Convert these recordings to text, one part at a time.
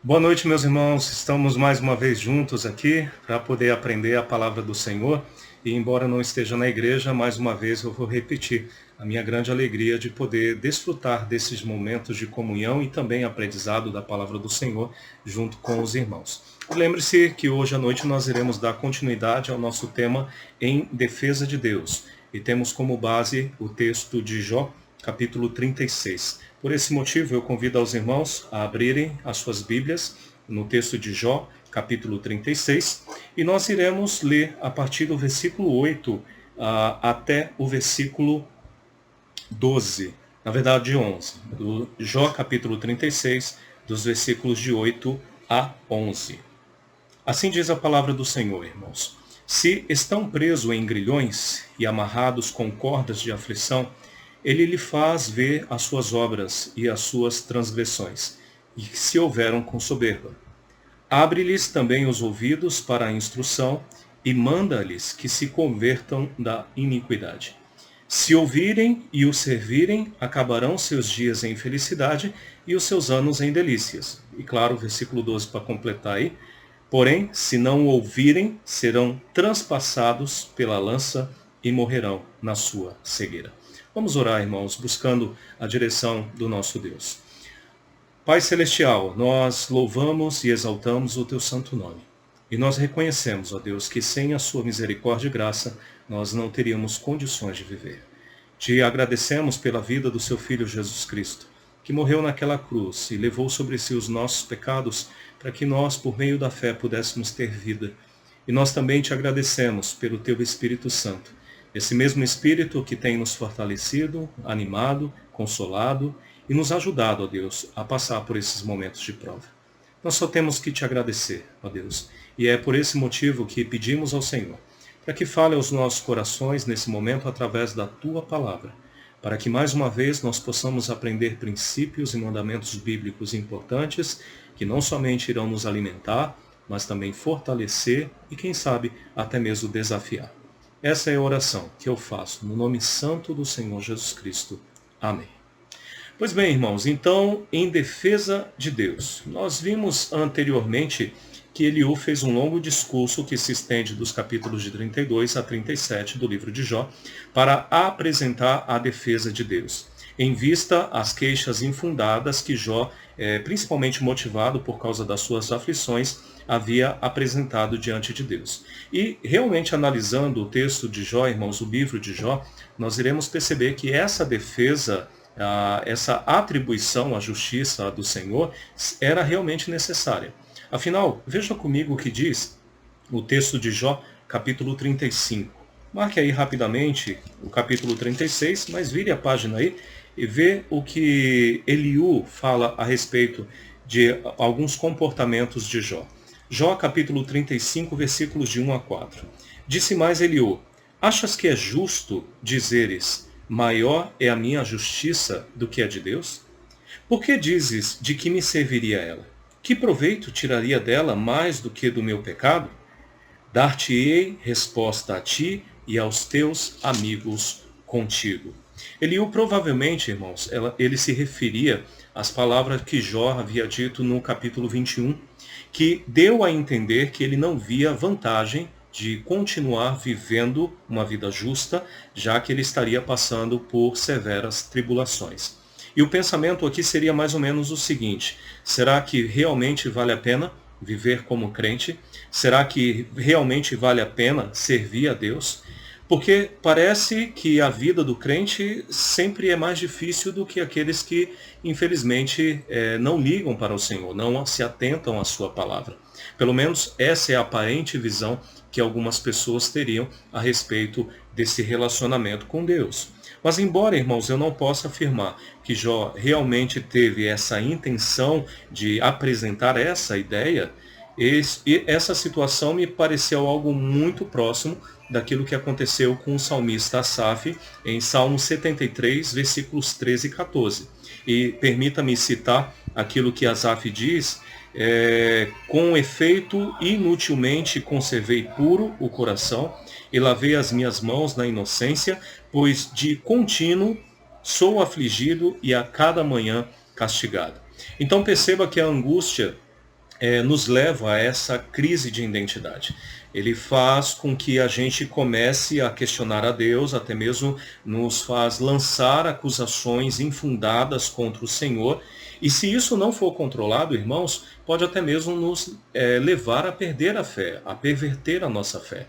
Boa noite, meus irmãos. Estamos mais uma vez juntos aqui para poder aprender a palavra do Senhor. E embora não esteja na igreja, mais uma vez eu vou repetir a minha grande alegria de poder desfrutar desses momentos de comunhão e também aprendizado da palavra do Senhor junto com os irmãos. Lembre-se que hoje à noite nós iremos dar continuidade ao nosso tema em defesa de Deus. E temos como base o texto de Jó, capítulo 36. Por esse motivo, eu convido aos irmãos a abrirem as suas Bíblias no texto de Jó, capítulo 36, e nós iremos ler a partir do versículo 8 até o versículo 12, na verdade 11, do Jó, capítulo 36, dos versículos de 8 a 11. Assim diz a palavra do Senhor, irmãos. Se estão presos em grilhões e amarrados com cordas de aflição, ele lhe faz ver as suas obras e as suas transgressões, e que se houveram com soberba. Abre-lhes também os ouvidos para a instrução, e manda-lhes que se convertam da iniquidade. Se ouvirem e o servirem, acabarão seus dias em felicidade e os seus anos em delícias. E claro, o versículo 12 para completar aí. Porém, se não o ouvirem, serão transpassados pela lança e morrerão na sua cegueira. Vamos orar, irmãos, buscando a direção do nosso Deus. Pai Celestial, nós louvamos e exaltamos o Teu santo nome. E nós reconhecemos, ó Deus, que sem a Sua misericórdia e graça, nós não teríamos condições de viver. Te agradecemos pela vida do Seu Filho Jesus Cristo, que morreu naquela cruz e levou sobre si os nossos pecados, para que nós, por meio da fé, pudéssemos ter vida. E nós também te agradecemos pelo Teu Espírito Santo, esse mesmo Espírito que tem nos fortalecido, animado, consolado e nos ajudado, ó Deus, a passar por esses momentos de prova. Nós só temos que te agradecer, ó Deus, e é por esse motivo que pedimos ao Senhor, para que fale aos nossos corações nesse momento através da Tua palavra, para que mais uma vez nós possamos aprender princípios e mandamentos bíblicos importantes que não somente irão nos alimentar, mas também fortalecer e, quem sabe, até mesmo desafiar. Essa é a oração que eu faço no nome santo do Senhor Jesus Cristo. Amém. Pois bem, irmãos, então, em defesa de Deus, nós vimos anteriormente que Eliú fez um longo discurso que se estende dos capítulos de 32 a 37 do livro de Jó, para apresentar a defesa de Deus, em vista às queixas infundadas que Jó, principalmente motivado por causa das suas aflições, havia apresentado diante de Deus. E realmente analisando o texto de Jó, irmãos, o livro de Jó, nós iremos perceber que essa defesa, essa atribuição à justiça do Senhor era realmente necessária. Afinal, veja comigo o que diz o texto de Jó, capítulo 35. Marque aí rapidamente o capítulo 36, mas vire a página aí e vê o que Eliú fala a respeito de alguns comportamentos de Jó. Jó, capítulo 35, versículos de 1 a 4. Disse mais Eliú: achas que é justo dizeres, maior é a minha justiça do que a de Deus? Por que dizes, de que me serviria ela? Que proveito tiraria dela mais do que do meu pecado? Dar-te-ei resposta a ti e aos teus amigos contigo. Eliú provavelmente, irmãos, ele se referia às palavras que Jó havia dito no capítulo 21, que deu a entender que ele não via vantagem de continuar vivendo uma vida justa, já que ele estaria passando por severas tribulações. E o pensamento aqui seria mais ou menos o seguinte: será que realmente vale a pena viver como crente? Será que realmente vale a pena servir a Deus? Porque parece que a vida do crente sempre é mais difícil do que aqueles que, infelizmente, não ligam para o Senhor, não se atentam à sua palavra. Pelo menos essa é a aparente visão que algumas pessoas teriam a respeito desse relacionamento com Deus. Mas embora, irmãos, eu não possa afirmar que Jó realmente teve essa intenção de apresentar essa ideia, essa situação me pareceu algo muito próximo daquilo que aconteceu com o salmista Asaf em Salmo 73, versículos 13 e 14. E permita-me citar aquilo que Asaf diz: com efeito, inutilmente conservei puro o coração e lavei as minhas mãos na inocência, pois de contínuo sou afligido e a cada manhã castigado. Então perceba que a angústia nos leva a essa crise de identidade. Ele faz com que a gente comece a questionar a Deus, até mesmo nos faz lançar acusações infundadas contra o Senhor. E se isso não for controlado, irmãos, pode até mesmo nos levar a perder a fé, a perverter a nossa fé.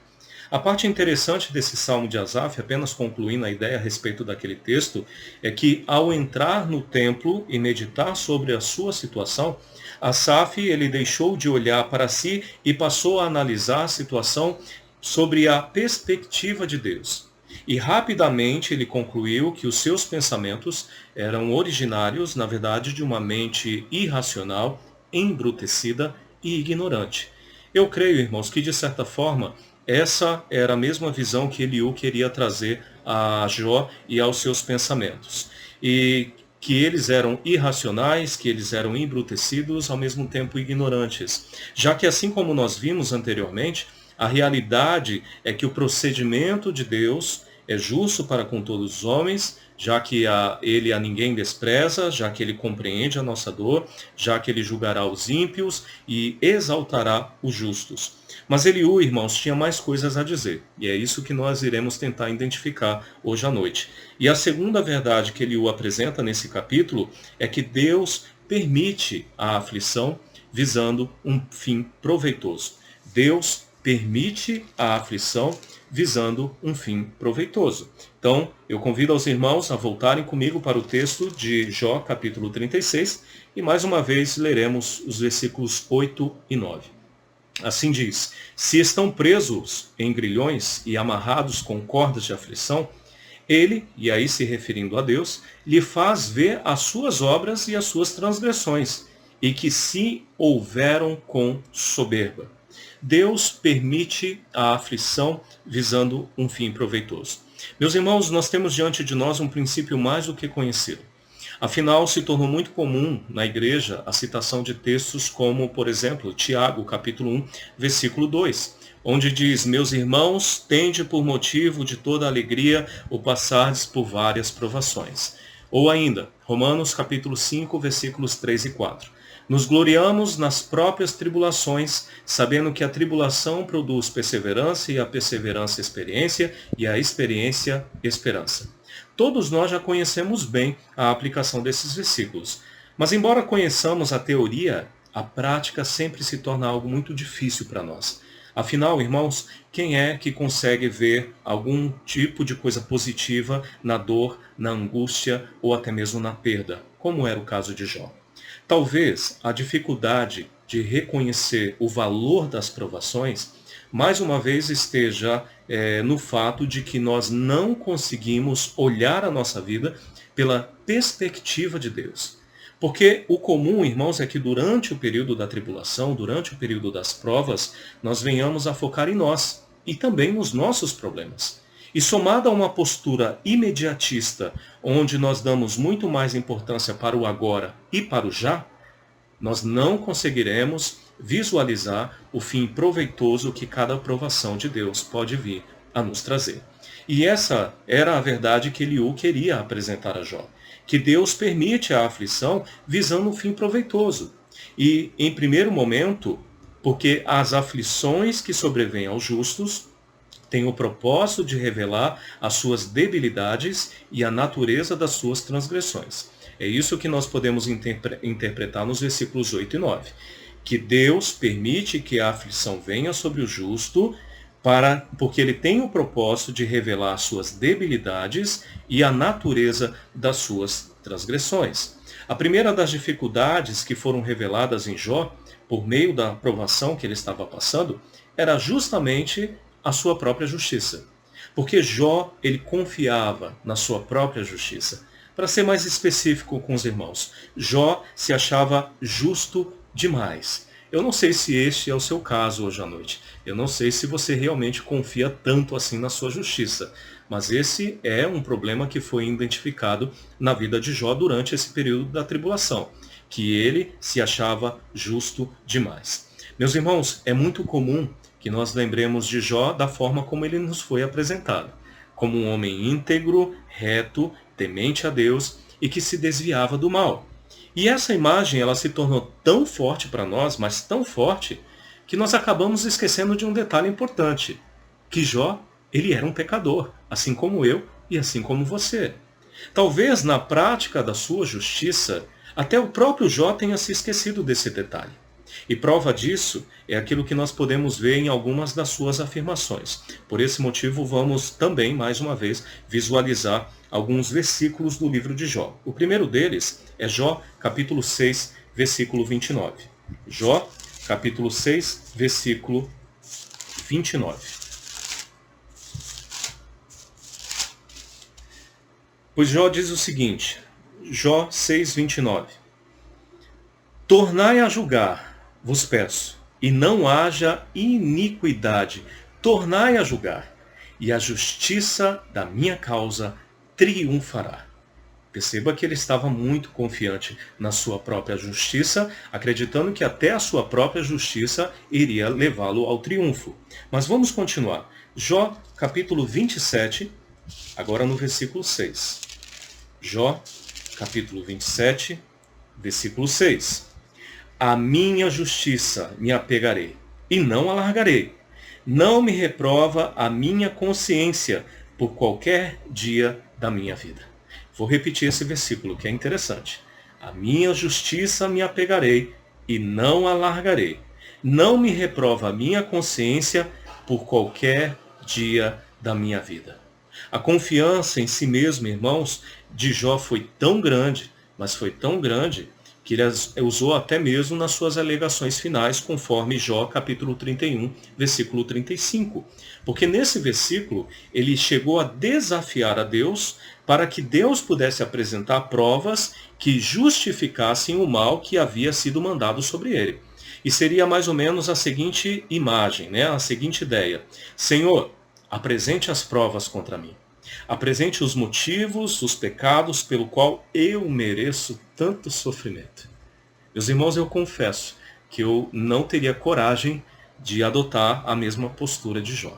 A parte interessante desse Salmo de Asaf, apenas concluindo a ideia a respeito daquele texto, é que ao entrar no templo e meditar sobre a sua situação, Asaf ele deixou de olhar para si e passou a analisar a situação sobre a perspectiva de Deus. E rapidamente ele concluiu que os seus pensamentos eram originários, na verdade, de uma mente irracional, embrutecida e ignorante. Eu creio, irmãos, que de certa forma essa era a mesma visão que Eliú queria trazer a Jó e aos seus pensamentos. E que eles eram irracionais, que eles eram embrutecidos, ao mesmo tempo ignorantes. Já que, assim como nós vimos anteriormente, a realidade é que o procedimento de Deus é justo para com todos os homens, já que ele a ninguém despreza, já que ele compreende a nossa dor, já que ele julgará os ímpios e exaltará os justos. Mas Eliú, irmãos, tinha mais coisas a dizer, e é isso que nós iremos tentar identificar hoje à noite. E a segunda verdade que Eliú apresenta nesse capítulo é que Deus permite a aflição visando um fim proveitoso. Deus permite a aflição visando um fim proveitoso. Então, eu convido aos irmãos a voltarem comigo para o texto de Jó, capítulo 36, e mais uma vez leremos os versículos 8 e 9. Assim diz: se estão presos em grilhões e amarrados com cordas de aflição, ele, e aí se referindo a Deus, lhe faz ver as suas obras e as suas transgressões, e que se houveram com soberba. Deus permite a aflição visando um fim proveitoso. Meus irmãos, nós temos diante de nós um princípio mais do que conhecido. Afinal, se tornou muito comum na igreja a citação de textos como, por exemplo, Tiago, capítulo 1, versículo 2, onde diz: meus irmãos, tende por motivo de toda alegria o passardes por várias provações. Ou ainda, Romanos, capítulo 5, versículos 3 e 4. Nos gloriamos nas próprias tribulações, sabendo que a tribulação produz perseverança, e a perseverança experiência, e a experiência esperança. Todos nós já conhecemos bem a aplicação desses versículos. Mas embora conheçamos a teoria, a prática sempre se torna algo muito difícil para nós. Afinal, irmãos, quem é que consegue ver algum tipo de coisa positiva na dor, na angústia ou até mesmo na perda, como era o caso de Jó? Talvez a dificuldade de reconhecer o valor das provações, mais uma vez esteja no fato de que nós não conseguimos olhar a nossa vida pela perspectiva de Deus. Porque o comum, irmãos, é que durante o período da tribulação, durante o período das provas, nós venhamos a focar em nós e também nos nossos problemas. E somado a uma postura imediatista, onde nós damos muito mais importância para o agora e para o já, nós não conseguiremos visualizar o fim proveitoso que cada provação de Deus pode vir a nos trazer. E essa era a verdade que Eliú queria apresentar a Jó, que Deus permite a aflição visando um fim proveitoso. E, em primeiro momento, porque as aflições que sobrevêm aos justos têm o propósito de revelar as suas debilidades e a natureza das suas transgressões. É isso que nós podemos interpretar nos versículos 8 e 9. Que Deus permite que a aflição venha sobre o justo, porque ele tem o propósito de revelar as suas debilidades e a natureza das suas transgressões. A primeira das dificuldades que foram reveladas em Jó, por meio da provação que ele estava passando, era justamente a sua própria justiça. Porque Jó, ele confiava na sua própria justiça. Para ser mais específico com os irmãos, Jó se achava justo demais. Eu não sei se este é o seu caso hoje à noite. Eu não sei se você realmente confia tanto assim na sua justiça. Mas esse é um problema que foi identificado na vida de Jó durante esse período da tribulação, que ele se achava justo demais. Meus irmãos, é muito comum que nós lembremos de Jó da forma como ele nos foi apresentado, como um homem íntegro, reto, temente a Deus e que se desviava do mal. E essa imagem ela se tornou tão forte para nós, mas tão forte, que nós acabamos esquecendo de um detalhe importante, que Jó, ele era um pecador, assim como eu e assim como você. Talvez na prática da sua justiça, até o próprio Jó tenha se esquecido desse detalhe. E prova disso é aquilo que nós podemos ver em algumas das suas afirmações. Por esse motivo, vamos também, mais uma vez, visualizar alguns versículos do livro de Jó. O primeiro deles é Jó, capítulo 6, versículo 29. Jó, capítulo 6, versículo 29. Pois Jó diz o seguinte, Jó 6, 29. Tornai a julgar, vos peço, e não haja iniquidade. Tornai a julgar, e a justiça da minha causa triunfará. Perceba que ele estava muito confiante na sua própria justiça, acreditando que até a sua própria justiça iria levá-lo ao triunfo. Mas vamos continuar. Jó, capítulo 27, agora no versículo 6. Jó, capítulo 27, versículo 6. A minha justiça me apegarei, e não alargarei. Não me reprova a minha consciência por qualquer dia da minha vida. Vou repetir esse versículo, que é interessante. A minha justiça me apegarei, e não alargarei. Não me reprova a minha consciência por qualquer dia da minha vida. A confiança em si mesmo, irmãos, de Jó foi tão grande, mas foi tão grande, que ele usou até mesmo nas suas alegações finais, conforme Jó capítulo 31, versículo 35. Porque nesse versículo ele chegou a desafiar a Deus para que Deus pudesse apresentar provas que justificassem o mal que havia sido mandado sobre ele. E seria mais ou menos a seguinte imagem, a seguinte ideia. Senhor, apresente as provas contra mim. Apresente os motivos, os pecados pelo qual eu mereço tanto sofrimento. Meus irmãos, eu confesso que eu não teria coragem de adotar a mesma postura de Jó.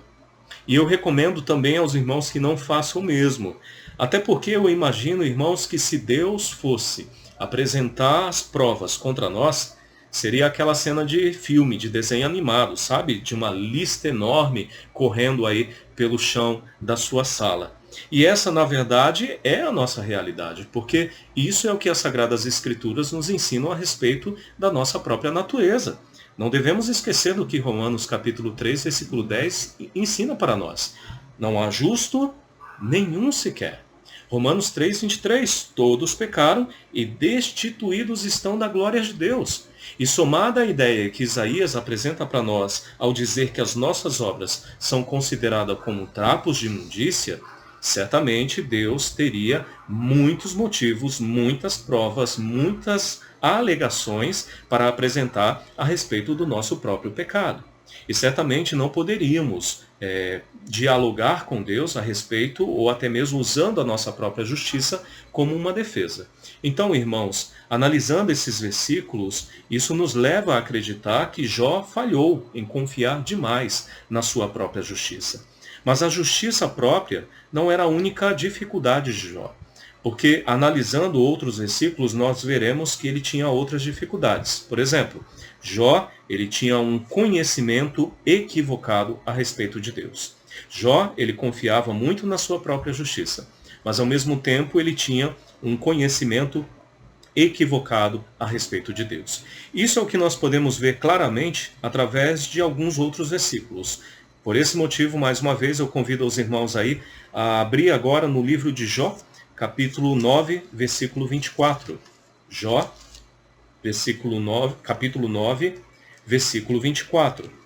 E eu recomendo também aos irmãos que não façam o mesmo. Até porque eu imagino, irmãos, que se Deus fosse apresentar as provas contra nós, seria aquela cena de filme, de desenho animado, sabe? De uma lista enorme correndo aí pelo chão da sua sala. E essa, na verdade, é a nossa realidade, porque isso é o que as Sagradas Escrituras nos ensinam a respeito da nossa própria natureza. Não devemos esquecer do que Romanos capítulo 3, versículo 10 ensina para nós. Não há justo nenhum sequer. Romanos 3, 23. Todos pecaram e destituídos estão da glória de Deus. E somada a ideia que Isaías apresenta para nós ao dizer que as nossas obras são consideradas como trapos de imundícia, certamente Deus teria muitos motivos, muitas provas, muitas alegações para apresentar a respeito do nosso próprio pecado. E certamente não poderíamos dialogar com Deus a respeito, ou até mesmo usando a nossa própria justiça como uma defesa. Então, irmãos, analisando esses versículos, isso nos leva a acreditar que Jó falhou em confiar demais na sua própria justiça. Mas a justiça própria não era a única dificuldade de Jó. Porque, analisando outros versículos, nós veremos que ele tinha outras dificuldades. Por exemplo, Jó, ele tinha um conhecimento equivocado a respeito de Deus. Jó, ele confiava muito na sua própria justiça, mas ao mesmo tempo ele tinha um conhecimento equivocado a respeito de Deus. Isso é o que nós podemos ver claramente através de alguns outros versículos. Por esse motivo, mais uma vez, eu convido os irmãos aí a abrir agora no livro de Jó, capítulo 9, versículo 24. Jó, capítulo 9, versículo 24.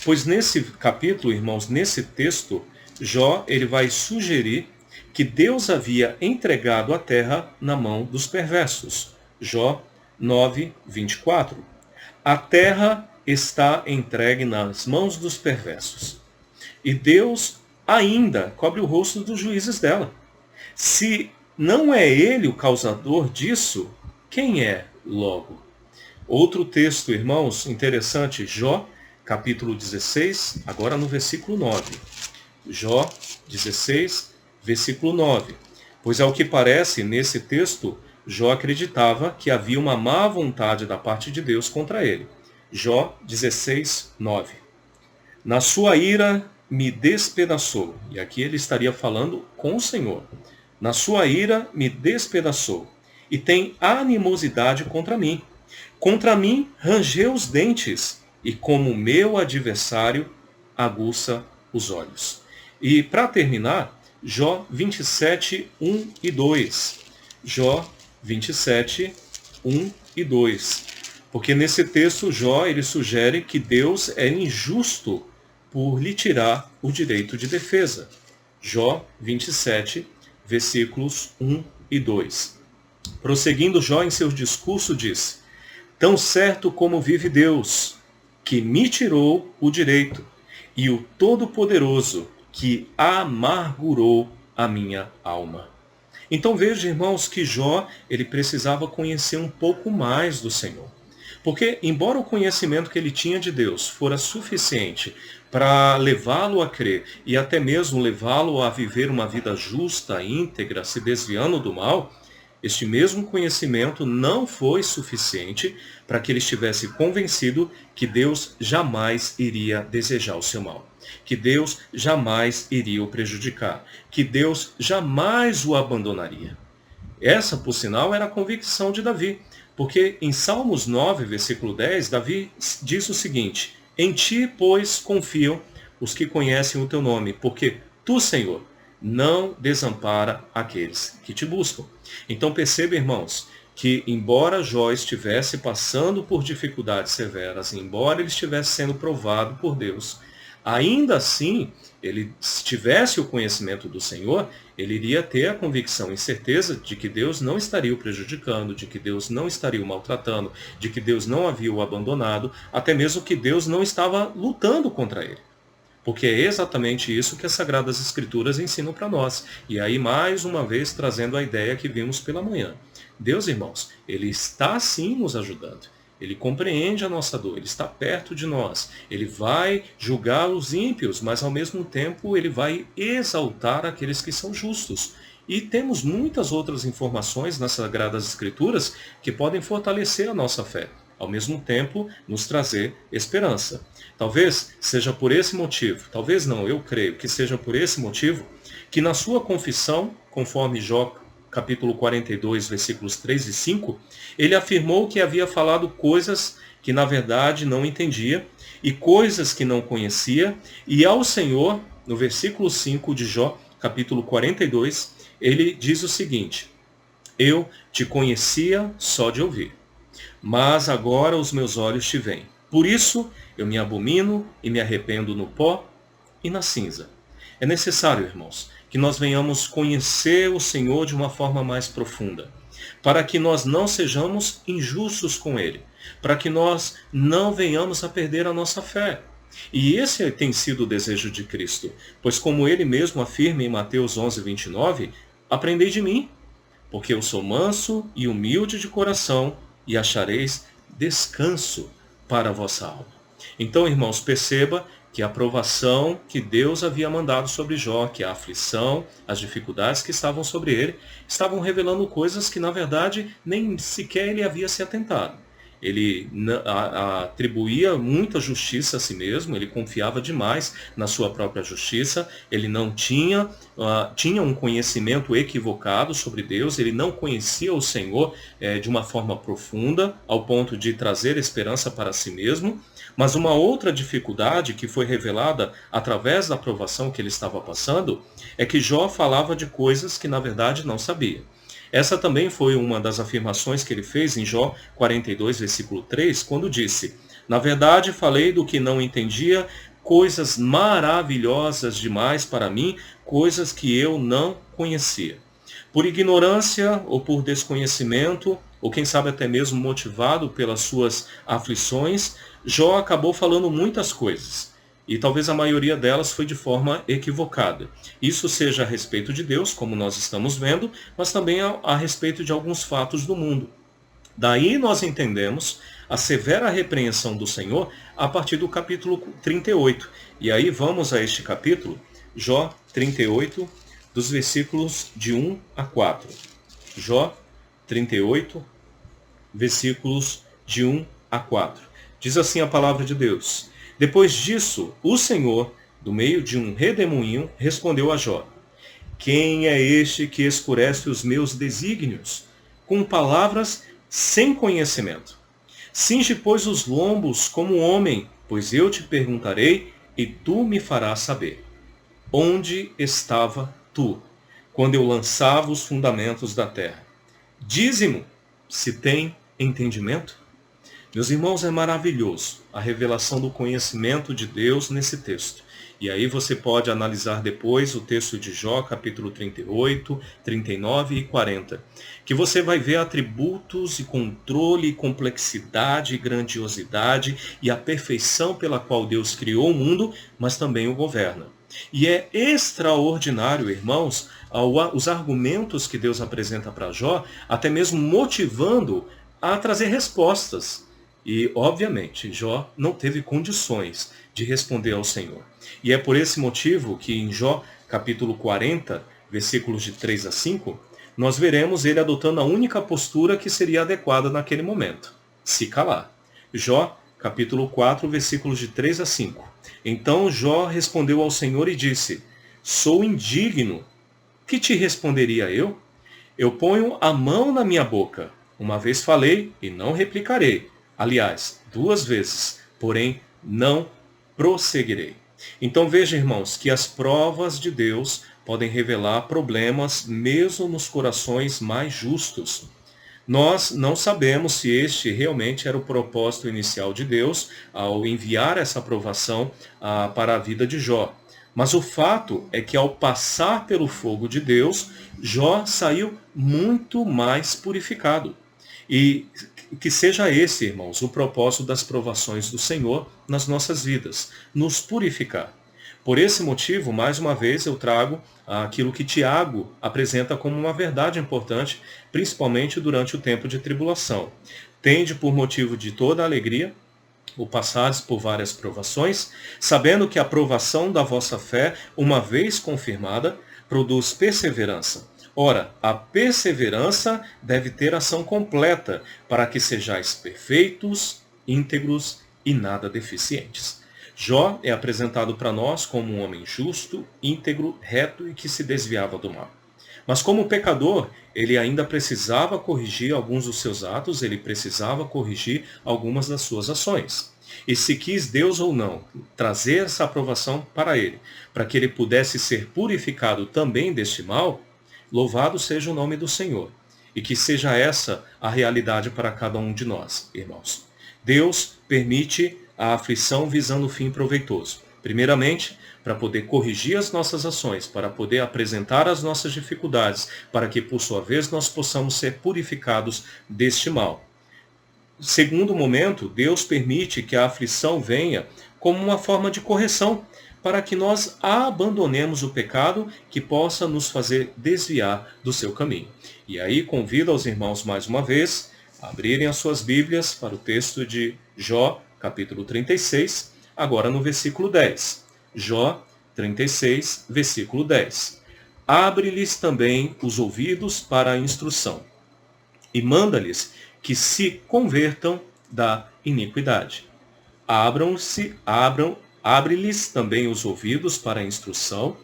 Pois nesse capítulo, irmãos, nesse texto, Jó ele vai sugerir que Deus havia entregado a terra na mão dos perversos. Jó 9, 24. A terra está entregue nas mãos dos perversos. E Deus ainda cobre o rosto dos juízes dela. Se não é ele o causador disso, quem é logo? Outro texto, irmãos, interessante, Jó, capítulo 16, agora no versículo 9. Jó 16, versículo 9. Pois ao que parece, nesse texto, Jó acreditava que havia uma má vontade da parte de Deus contra ele. Jó 16, 9. Na sua ira me despedaçou. E aqui ele estaria falando com o Senhor. Na sua ira me despedaçou. E tem animosidade contra mim. Contra mim rangeu os dentes. E como meu adversário aguça os olhos. E para terminar, Jó 27, 1 e 2. Jó 27, 1 e 2. Porque nesse texto Jó ele sugere que Deus é injusto por lhe tirar o direito de defesa. Jó 27, versículos 1 e 2. Prosseguindo, Jó em seu discurso disse: tão certo como vive Deus, que me tirou o direito, e o Todo-Poderoso, que amargurou a minha alma. Então veja, irmãos, que Jó ele precisava conhecer um pouco mais do Senhor. Porque, embora o conhecimento que ele tinha de Deus fora suficiente para levá-lo a crer e até mesmo levá-lo a viver uma vida justa, íntegra, se desviando do mal, este mesmo conhecimento não foi suficiente para que ele estivesse convencido que Deus jamais iria desejar o seu mal, que Deus jamais iria o prejudicar, que Deus jamais o abandonaria. Essa, por sinal, era a convicção de Davi, porque em Salmos 9, versículo 10, Davi diz o seguinte: em ti, pois, confiam os que conhecem o teu nome, porque tu, Senhor, não desampara aqueles que te buscam. Então perceba, irmãos, que embora Jó estivesse passando por dificuldades severas, embora ele estivesse sendo provado por Deus, ainda assim, ele se tivesse o conhecimento do Senhor, ele iria ter a convicção e certeza de que Deus não estaria o prejudicando, de que Deus não estaria o maltratando, de que Deus não havia o abandonado, até mesmo que Deus não estava lutando contra ele. Porque é exatamente isso que as Sagradas Escrituras ensinam para nós. E aí, mais uma vez, trazendo a ideia que vimos pela manhã. Deus, irmãos, Ele está sim nos ajudando. Ele compreende a nossa dor, Ele está perto de nós. Ele vai julgar os ímpios, mas ao mesmo tempo Ele vai exaltar aqueles que são justos. E temos muitas outras informações nas Sagradas Escrituras que podem fortalecer a nossa fé, ao mesmo tempo nos trazer esperança. Talvez seja por esse motivo, talvez não, eu creio que seja por esse motivo, que na sua confissão, conforme Jó capítulo 42, versículos 3 e 5, ele afirmou que havia falado coisas que na verdade não entendia e coisas que não conhecia, e ao Senhor, no versículo 5 de Jó, capítulo 42, ele diz o seguinte: eu te conhecia só de ouvir, mas agora os meus olhos te veem. Por isso eu me abomino e me arrependo no pó e na cinza. É necessário, irmãos, que nós venhamos conhecer o Senhor de uma forma mais profunda, para que nós não sejamos injustos com Ele, para que nós não venhamos a perder a nossa fé. E esse tem sido o desejo de Cristo, pois como Ele mesmo afirma em Mateus 11, 29, aprendei de mim, porque eu sou manso e humilde de coração, e achareis descanso para a vossa alma. Então, irmãos, perceba que a provação que Deus havia mandado sobre Jó, que a aflição, as dificuldades que estavam sobre ele, estavam revelando coisas que, na verdade, nem sequer ele havia se atentado. Ele atribuía muita justiça a si mesmo, ele confiava demais na sua própria justiça, ele não tinha um conhecimento equivocado sobre Deus, ele não conhecia o Senhor de uma forma profunda, ao ponto de trazer esperança para si mesmo. Mas uma outra dificuldade que foi revelada através da provação que ele estava passando é que Jó falava de coisas que na verdade não sabia. Essa também foi uma das afirmações que ele fez em Jó 42, versículo 3, quando disse: na verdade falei do que não entendia, coisas maravilhosas demais para mim, coisas que eu não conhecia. Por ignorância ou por desconhecimento, ou quem sabe até mesmo motivado pelas suas aflições, Jó acabou falando muitas coisas, e talvez a maioria delas foi de forma equivocada. Isso seja a respeito de Deus, como nós estamos vendo, mas também a respeito de alguns fatos do mundo. Daí nós entendemos a severa repreensão do Senhor a partir do capítulo 38. E aí vamos a este capítulo, Jó 38, dos versículos de 1 a 4. Jó 38, versículos de 1 a 4. Diz assim a palavra de Deus: Depois disso, o Senhor, do meio de um redemoinho, respondeu a Jó: Quem é este que escurece os meus desígnios com palavras sem conhecimento? Cinge, pois, os lombos como homem, pois eu te perguntarei e tu me farás saber. Onde estava tu, quando eu lançava os fundamentos da terra? Dize-mo, se tem entendimento? Meus irmãos, é maravilhoso a revelação do conhecimento de Deus nesse texto. E aí você pode analisar depois o texto de Jó, capítulo 38, 39 e 40, que você vai ver atributos e controle, complexidade, grandiosidade e a perfeição pela qual Deus criou o mundo, mas também o governa. E é extraordinário, irmãos, os argumentos que Deus apresenta para Jó, até mesmo motivando a trazer respostas. E, obviamente, Jó não teve condições de responder ao Senhor. E é por esse motivo que em Jó, capítulo 40, versículos de 3 a 5, nós veremos ele adotando a única postura que seria adequada naquele momento: se calar. Jó, capítulo 4, versículos de 3 a 5. Então Jó respondeu ao Senhor e disse: Sou indigno. Que te responderia eu? Eu ponho a mão na minha boca. Uma vez falei e não replicarei. Aliás, 2 vezes, porém não prosseguirei. Então veja, irmãos, que as provas de Deus podem revelar problemas mesmo nos corações mais justos. Nós não sabemos se este realmente era o propósito inicial de Deus ao enviar essa provação para a vida de Jó. Mas o fato é que ao passar pelo fogo de Deus, Jó saiu muito mais purificado. E que seja esse, irmãos, o propósito das provações do Senhor nas nossas vidas, nos purificar. Por esse motivo, mais uma vez, eu trago aquilo que Tiago apresenta como uma verdade importante, principalmente durante o tempo de tribulação. Tende por motivo de toda alegria o passares por várias provações, sabendo que a provação da vossa fé, uma vez confirmada, produz perseverança. Ora, a perseverança deve ter ação completa, para que sejais perfeitos, íntegros e nada deficientes. Jó é apresentado para nós como um homem justo, íntegro, reto e que se desviava do mal. Mas como pecador, ele ainda precisava corrigir alguns dos seus atos, ele precisava corrigir algumas das suas ações. E se quis Deus ou não trazer essa aprovação para ele, para que ele pudesse ser purificado também deste mal, louvado seja o nome do Senhor. E que seja essa a realidade para cada um de nós, irmãos. Deus permite a aflição visando o fim proveitoso. Primeiramente, para poder corrigir as nossas ações, para poder apresentar as nossas dificuldades, para que, por sua vez, nós possamos ser purificados deste mal. Segundo momento, Deus permite que a aflição venha como uma forma de correção, para que nós abandonemos o pecado que possa nos fazer desviar do seu caminho. E aí convido aos irmãos mais uma vez a abrirem as suas Bíblias para o texto de Jó, capítulo 36, agora no versículo 10. Jó 36, versículo 10. Abre-lhes também os ouvidos para a instrução, e manda-lhes que se convertam da iniquidade. Abre-lhes também os ouvidos para a instrução,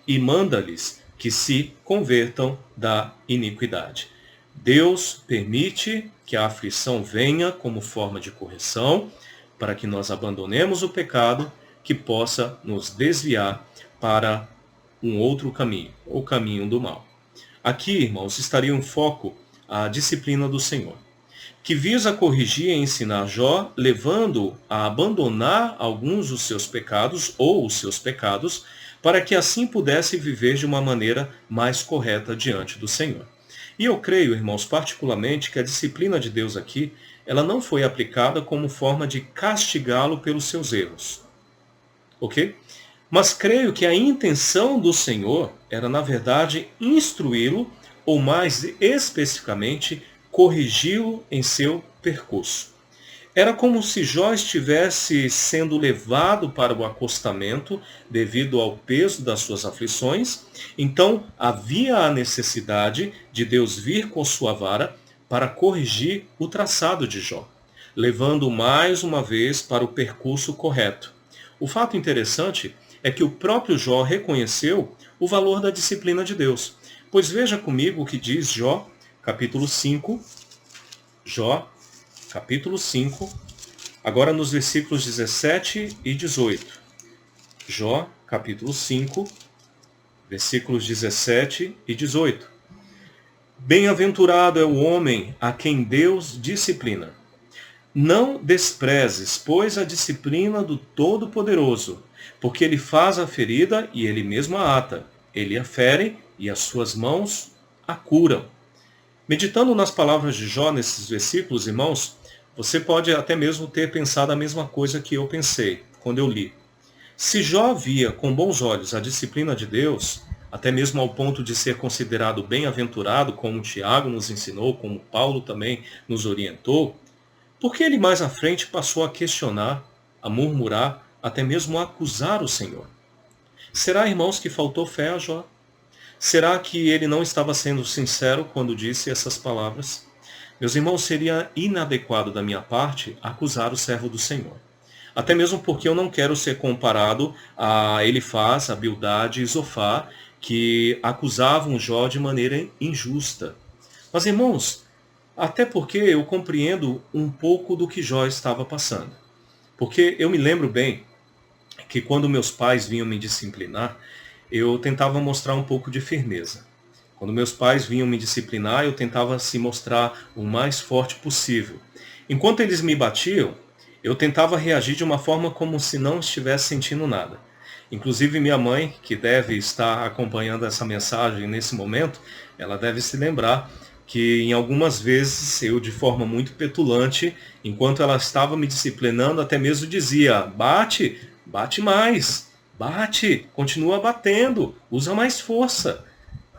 e manda-lhes que se convertam da iniquidade. Deus permite que a aflição venha como forma de correção, para que nós abandonemos o pecado que possa nos desviar para um outro caminho, o caminho do mal. Aqui, irmãos, estaria em foco a disciplina do Senhor, que visa corrigir e ensinar Jó, levando-o a abandonar alguns dos seus pecados ou os seus pecados, para que assim pudesse viver de uma maneira mais correta diante do Senhor. E eu creio, irmãos, particularmente, que a disciplina de Deus aqui, ela não foi aplicada como forma de castigá-lo pelos seus erros. Ok? Mas creio que a intenção do Senhor era, na verdade, instruí-lo, ou mais especificamente, corrigi-lo em seu percurso. Era como se Jó estivesse sendo levado para o acostamento devido ao peso das suas aflições. Então havia a necessidade de Deus vir com sua vara para corrigir o traçado de Jó, levando mais uma vez para o percurso correto. O fato interessante é que o próprio Jó reconheceu o valor da disciplina de Deus. Pois veja comigo o que diz Jó, capítulo 5, Jó, capítulo 5, agora nos versículos 17 e 18. Jó, capítulo 5, versículos 17 e 18. Bem-aventurado é o homem a quem Deus disciplina. Não desprezes, pois, a disciplina do Todo-Poderoso, porque ele faz a ferida e ele mesmo a ata. Ele a fere e as suas mãos a curam. Meditando nas palavras de Jó nesses versículos, irmãos, você pode até mesmo ter pensado a mesma coisa que eu pensei quando eu li. Se Jó via com bons olhos a disciplina de Deus, até mesmo ao ponto de ser considerado bem-aventurado, como Tiago nos ensinou, como Paulo também nos orientou, por que ele mais à frente passou a questionar, a murmurar, até mesmo a acusar o Senhor? Será, irmãos, que faltou fé a Jó? Será que ele não estava sendo sincero quando disse essas palavras? Meus irmãos, seria inadequado da minha parte acusar o servo do Senhor. Até mesmo porque eu não quero ser comparado a Elifaz, a Bildade e Zofar, que acusavam Jó de maneira injusta. Mas, irmãos, até porque eu compreendo um pouco do que Jó estava passando. Porque eu me lembro bem que quando meus pais vinham me disciplinar, eu tentava mostrar um pouco de firmeza. Quando meus pais vinham me disciplinar, eu tentava se mostrar o mais forte possível. Enquanto eles me batiam, eu tentava reagir de uma forma como se não estivesse sentindo nada. Inclusive minha mãe, que deve estar acompanhando essa mensagem nesse momento, ela deve se lembrar que em algumas vezes eu, de forma muito petulante, enquanto ela estava me disciplinando, até mesmo dizia: bate, bate mais, bate, continua batendo, usa mais força.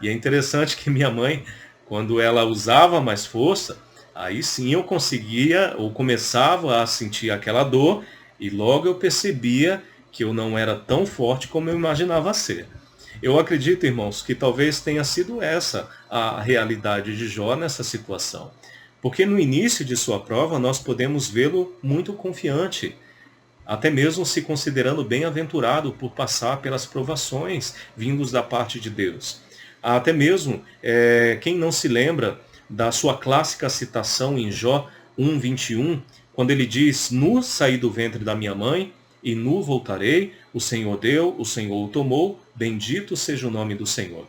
E é interessante que minha mãe, quando ela usava mais força, aí sim eu conseguia ou começava a sentir aquela dor e logo eu percebia que eu não era tão forte como eu imaginava ser. Eu acredito, irmãos, que talvez tenha sido essa a realidade de Jó nessa situação. Porque no início de sua prova nós podemos vê-lo muito confiante, até mesmo se considerando bem-aventurado por passar pelas provações vindos da parte de Deus. Até mesmo, quem não se lembra da sua clássica citação em Jó 1:21, quando ele diz: nu saí do ventre da minha mãe, e nu voltarei, o Senhor deu, o Senhor o tomou, bendito seja o nome do Senhor.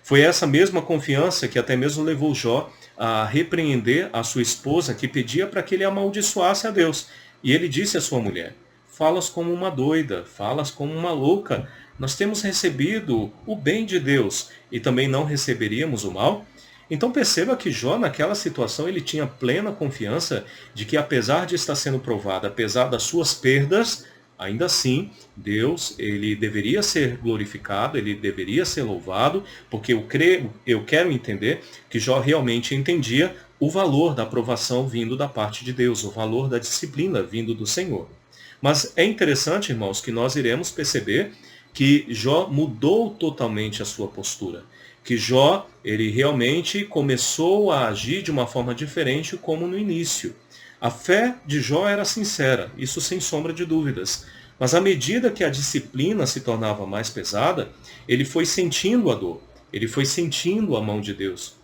Foi essa mesma confiança que até mesmo levou Jó a repreender a sua esposa, que pedia para que ele amaldiçoasse a Deus. E ele disse à sua mulher: falas como uma doida, falas como uma louca. Nós temos recebido o bem de Deus e também não receberíamos o mal? Então perceba que Jó, naquela situação, ele tinha plena confiança de que, apesar de estar sendo provado, apesar das suas perdas, ainda assim, Deus, ele deveria ser glorificado, ele deveria ser louvado, porque eu quero entender que Jó realmente entendia o valor da aprovação vindo da parte de Deus, o valor da disciplina vindo do Senhor. Mas é interessante, irmãos, que nós iremos perceber que Jó mudou totalmente a sua postura. Que Jó, ele realmente começou a agir de uma forma diferente como no início. A fé de Jó era sincera, isso sem sombra de dúvidas. Mas à medida que a disciplina se tornava mais pesada, ele foi sentindo a dor, ele foi sentindo a mão de Deus.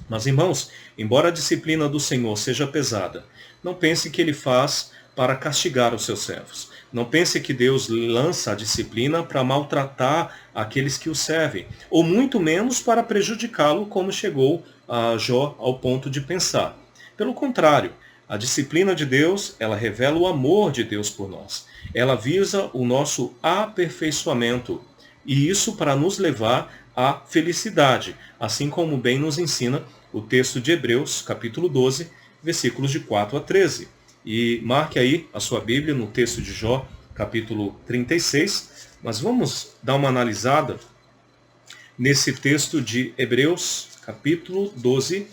Mas, irmãos, embora a disciplina do Senhor seja pesada, não pense que ele faz para castigar os seus servos. Não pense que Deus lança a disciplina para maltratar aqueles que o servem, ou muito menos para prejudicá-lo, como chegou a Jó ao ponto de pensar. Pelo contrário, a disciplina de Deus, ela revela o amor de Deus por nós. Ela visa o nosso aperfeiçoamento, e isso para nos levar à felicidade, assim como bem nos ensina o texto de Hebreus, capítulo 12, versículos de 4 a 13. E marque aí a sua Bíblia no texto de Jó, capítulo 36. Mas vamos dar uma analisada nesse texto de Hebreus, capítulo 12,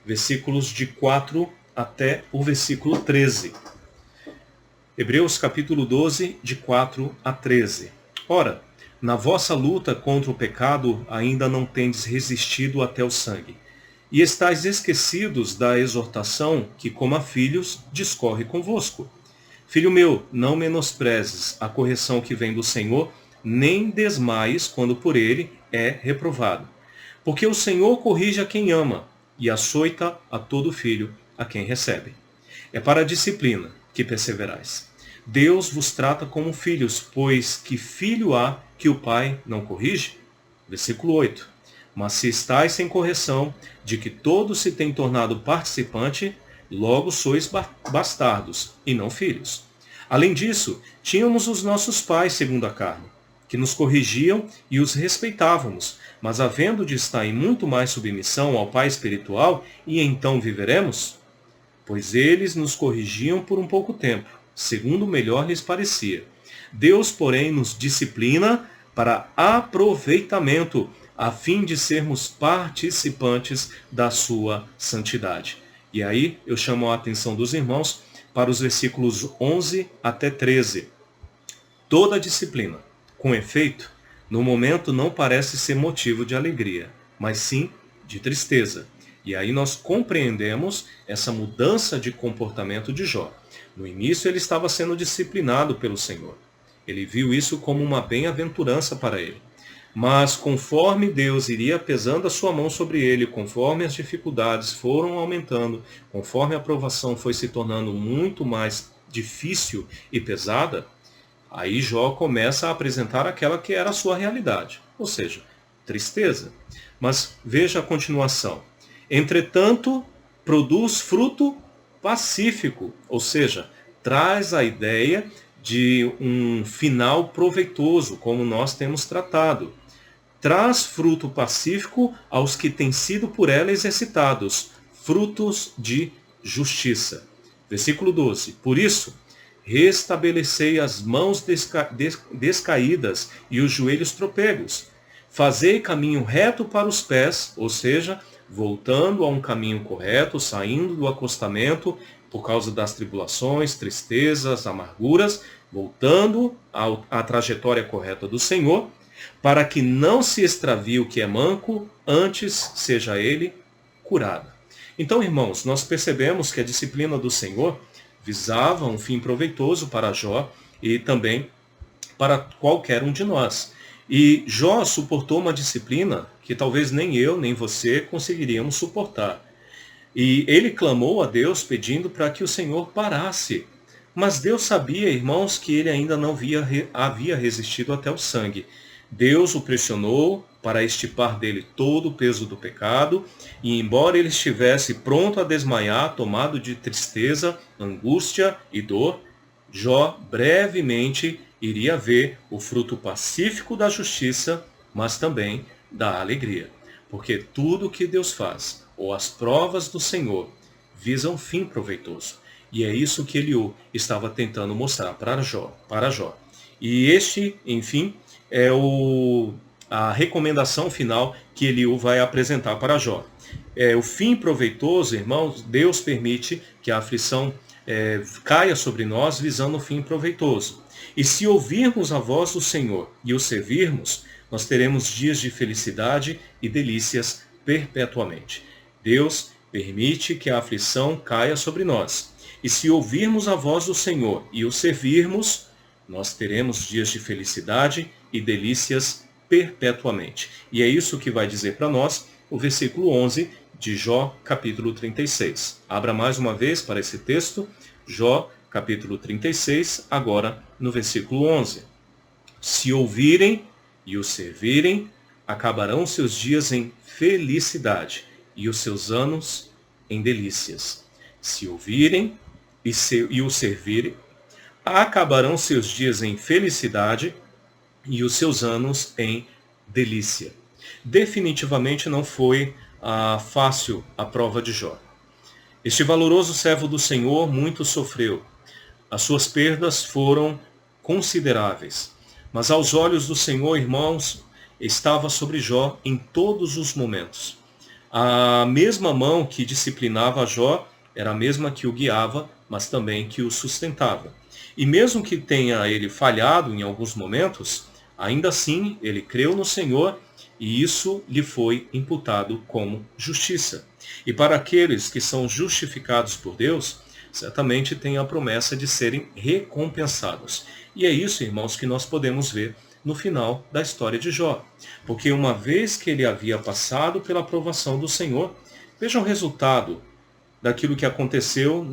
versículos de 4 até o versículo 13. Hebreus, capítulo 12, de 4 a 13. Ora, na vossa luta contra o pecado ainda não tendes resistido até o sangue. E estáis esquecidos da exortação que, como a filhos, discorre convosco. Filho meu, não menosprezes a correção que vem do Senhor, nem desmaies quando por ele é reprovado. Porque o Senhor corrige a quem ama, e açoita a todo filho a quem recebe. É para a disciplina que perseverais. Deus vos trata como filhos, pois que filho há que o pai não corrige? Versículo 8. Mas se estáis sem correção, de que todos se têm tornado participante, logo sois bastardos, e não filhos. Além disso, tínhamos os nossos pais segundo a carne, que nos corrigiam e os respeitávamos, mas havendo de estar em muito mais submissão ao Pai espiritual, e então viveremos? Pois eles nos corrigiam por um pouco tempo, segundo melhor lhes parecia. Deus, porém, nos disciplina para aproveitamento, a fim de sermos participantes da sua santidade. E aí eu chamo a atenção dos irmãos para os versículos 11 até 13. Toda disciplina, com efeito, no momento não parece ser motivo de alegria, mas sim de tristeza. E aí nós compreendemos essa mudança de comportamento de Jó. No início ele estava sendo disciplinado pelo Senhor. Ele viu isso como uma bem-aventurança para ele. Mas conforme Deus iria pesando a sua mão sobre ele, conforme as dificuldades foram aumentando, conforme a provação foi se tornando muito mais difícil e pesada, aí Jó começa a apresentar aquela que era a sua realidade, ou seja, tristeza. Mas veja a continuação. Entretanto, produz fruto pacífico, ou seja, traz a ideia de um final proveitoso, como nós temos tratado. Traz fruto pacífico aos que têm sido por ela exercitados, frutos de justiça. Versículo 12. Por isso, restabelecei as mãos descaídas e os joelhos tropegos. Fazei caminho reto para os pés, ou seja, voltando a um caminho correto, saindo do acostamento por causa das tribulações, tristezas, amarguras, voltando à trajetória correta do Senhor, para que não se extravie o que é manco, antes seja ele curado. Então, irmãos, nós percebemos que a disciplina do Senhor visava um fim proveitoso para Jó e também para qualquer um de nós. E Jó suportou uma disciplina que talvez nem eu, nem você conseguiríamos suportar. E ele clamou a Deus pedindo para que o Senhor parasse. Mas Deus sabia, irmãos, que ele ainda não havia resistido até o sangue. Deus o pressionou para extirpar dele todo o peso do pecado, e embora ele estivesse pronto a desmaiar, tomado de tristeza, angústia e dor, Jó brevemente iria ver o fruto pacífico da justiça, mas também da alegria. Porque tudo o que Deus faz, ou as provas do Senhor, visam um fim proveitoso. E é isso que Eliú estava tentando mostrar para Jó. E este, enfim, é a recomendação final que Eliú vai apresentar para Jó. O fim proveitoso, irmãos, Deus permite que a aflição caia sobre nós visando o fim proveitoso. E se ouvirmos a voz do Senhor e o servirmos, nós teremos dias de felicidade e delícias perpetuamente. Deus permite que a aflição caia sobre nós. E se ouvirmos a voz do Senhor e o servirmos, nós teremos dias de felicidade e delícias perpetuamente. E é isso que vai dizer para nós o versículo 11 de Jó, capítulo 36. Abra mais uma vez para esse texto, Jó, capítulo 36, agora no versículo 11. Se ouvirem e o servirem, acabarão seus dias em felicidade e os seus anos em delícias. Se ouvirem e o servirem, acabarão seus dias em felicidade e os seus anos em delícia. Definitivamente não foi fácil a prova de Jó. Este valoroso servo do Senhor muito sofreu. As suas perdas foram consideráveis. Mas aos olhos do Senhor, irmãos, estava sobre Jó em todos os momentos. A mesma mão que disciplinava Jó era a mesma que o guiava, mas também que o sustentava. E mesmo que tenha ele falhado em alguns momentos, ainda assim ele creu no Senhor e isso lhe foi imputado como justiça. E para aqueles que são justificados por Deus, certamente tem a promessa de serem recompensados. E é isso, irmãos, que nós podemos ver no final da história de Jó. Porque uma vez que ele havia passado pela aprovação do Senhor, veja o resultado daquilo que aconteceu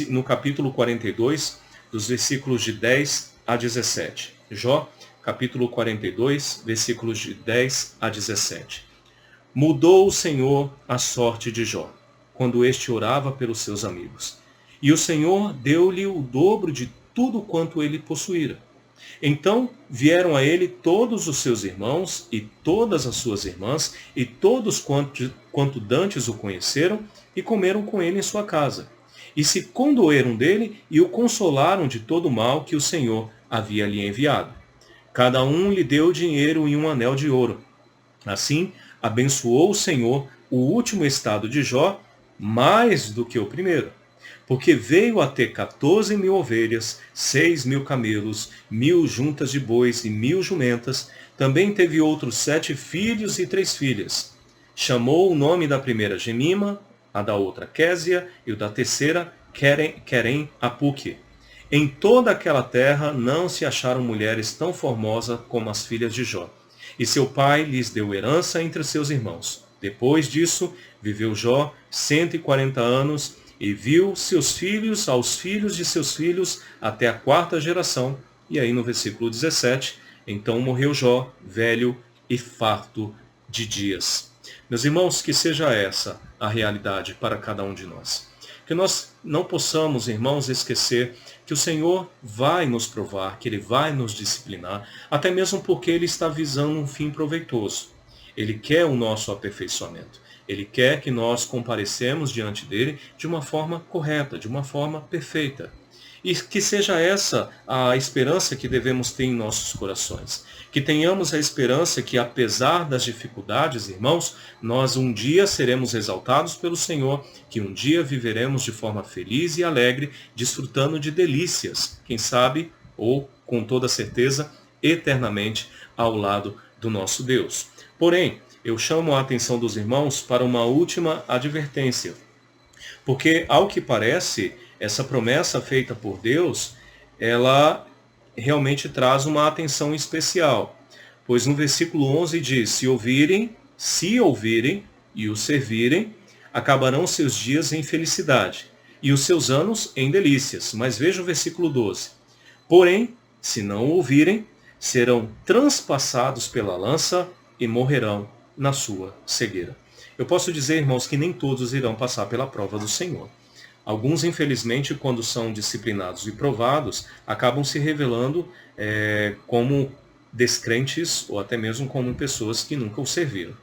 no capítulo 42, dos versículos de 10 a 17. Jó, capítulo 42, versículos de 10 a 17. Mudou o Senhor a sorte de Jó, quando este orava pelos seus amigos. E o Senhor deu-lhe o dobro de tudo quanto ele possuíra. Então vieram a ele todos os seus irmãos e todas as suas irmãs, e todos quanto dantes o conheceram, e comeram com ele em sua casa. E se condoeram dele e o consolaram de todo o mal que o Senhor havia lhe enviado. Cada um lhe deu dinheiro e um anel de ouro. Assim, abençoou o Senhor o último estado de Jó mais do que o primeiro. Porque veio a ter 14.000 ovelhas, 6.000 camelos, 1.000 juntas de bois e 1.000 jumentas. Também teve outros 7 filhos e 3 filhas. Chamou o nome da primeira Gemima, a da outra Késia, e o da terceira Querem Apuque. Em toda aquela terra não se acharam mulheres tão formosas como as filhas de Jó. E seu pai lhes deu herança entre seus irmãos. Depois disso, viveu Jó 140 anos e viu seus filhos aos filhos de seus filhos até a 4ª geração. E aí no versículo 17, então morreu Jó, velho e farto de dias. Meus irmãos, que seja essa a realidade para cada um de nós. Que nós não possamos, irmãos, esquecer que o Senhor vai nos provar, que Ele vai nos disciplinar, até mesmo porque Ele está visando um fim proveitoso. Ele quer o nosso aperfeiçoamento. Ele quer que nós comparecemos diante dele de uma forma correta, de uma forma perfeita. E que seja essa a esperança que devemos ter em nossos corações. Que tenhamos a esperança que, apesar das dificuldades, irmãos, nós um dia seremos exaltados pelo Senhor, que um dia viveremos de forma feliz e alegre, desfrutando de delícias, quem sabe, ou com toda certeza, eternamente ao lado do nosso Deus. Porém, eu chamo a atenção dos irmãos para uma última advertência. Porque, ao que parece, essa promessa feita por Deus, ela realmente traz uma atenção especial. Pois no versículo 11 diz, se ouvirem e o servirem, acabarão seus dias em felicidade, e os seus anos em delícias. Mas veja o versículo 12. Porém, se não ouvirem, serão transpassados pela lança e morrerão na sua cegueira. Eu posso dizer, irmãos, que nem todos irão passar pela prova do Senhor. Alguns, infelizmente, quando são disciplinados e provados, acabam se revelando como descrentes ou até mesmo como pessoas que nunca o serviram.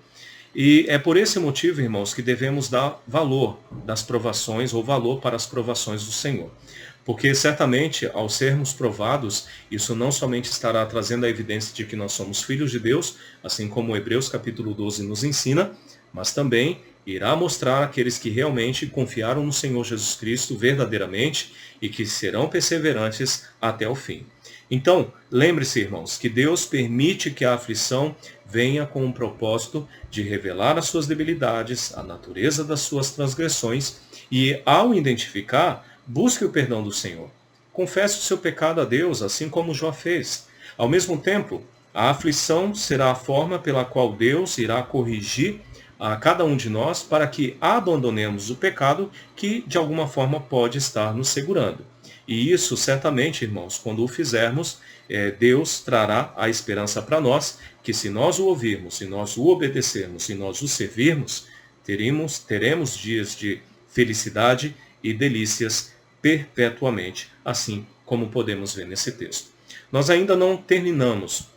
E é por esse motivo, irmãos, que devemos dar valor das provações ou valor para as provações do Senhor. Porque certamente, ao sermos provados, isso não somente estará trazendo a evidência de que nós somos filhos de Deus, assim como Hebreus capítulo 12 nos ensina, mas também irá mostrar aqueles que realmente confiaram no Senhor Jesus Cristo verdadeiramente e que serão perseverantes até o fim. Então, lembre-se, irmãos, que Deus permite que a aflição venha com um propósito de revelar as suas debilidades, a natureza das suas transgressões e, ao identificar, busque o perdão do Senhor. Confesse o seu pecado a Deus, assim como Jó fez. Ao mesmo tempo, a aflição será a forma pela qual Deus irá corrigir a cada um de nós para que abandonemos o pecado que de alguma forma pode estar nos segurando. E isso certamente, irmãos, quando o fizermos, Deus trará a esperança para nós, que se nós o ouvirmos, se nós o obedecermos, se nós o servirmos, teremos dias de felicidade e delícias perpetuamente, assim como podemos ver nesse texto. Nós ainda não terminamos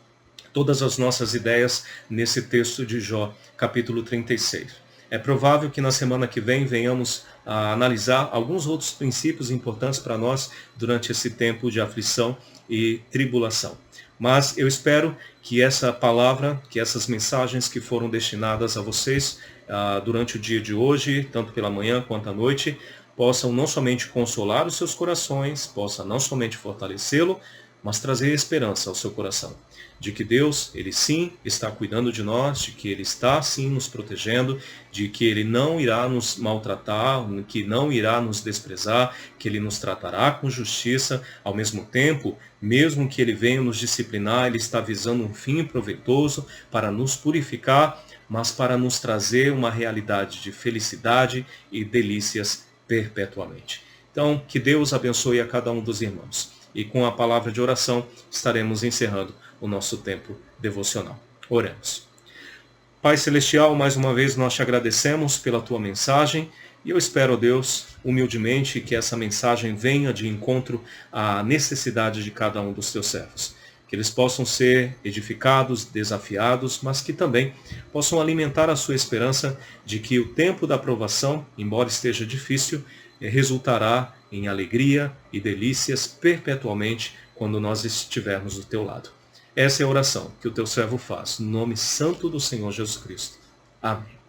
todas as nossas ideias nesse texto de Jó, capítulo 36. É provável que na semana que vem venhamos a analisar alguns outros princípios importantes para nós durante esse tempo de aflição e tribulação. Mas eu espero que essa palavra, que essas mensagens que foram destinadas a vocês durante o dia de hoje, tanto pela manhã quanto à noite, possam não somente consolar os seus corações, possam não somente fortalecê-lo, mas trazer esperança ao seu coração. De que Deus, Ele sim está cuidando de nós, de que Ele está sim nos protegendo, de que Ele não irá nos maltratar, que não irá nos desprezar, que Ele nos tratará com justiça. Ao mesmo tempo, mesmo que Ele venha nos disciplinar, Ele está visando um fim proveitoso para nos purificar, mas para nos trazer uma realidade de felicidade e delícias perpetuamente. Então, que Deus abençoe a cada um dos irmãos. E com a palavra de oração estaremos encerrando o nosso tempo devocional. Oremos. Pai Celestial, mais uma vez nós te agradecemos pela tua mensagem e eu espero, Deus, humildemente que essa mensagem venha de encontro à necessidade de cada um dos teus servos. Que eles possam ser edificados, desafiados, mas que também possam alimentar a sua esperança de que o tempo da aprovação, embora esteja difícil, resultará em alegria e delícias perpetuamente quando nós estivermos do teu lado. Essa é a oração que o teu servo faz, no nome santo do Senhor Jesus Cristo. Amém.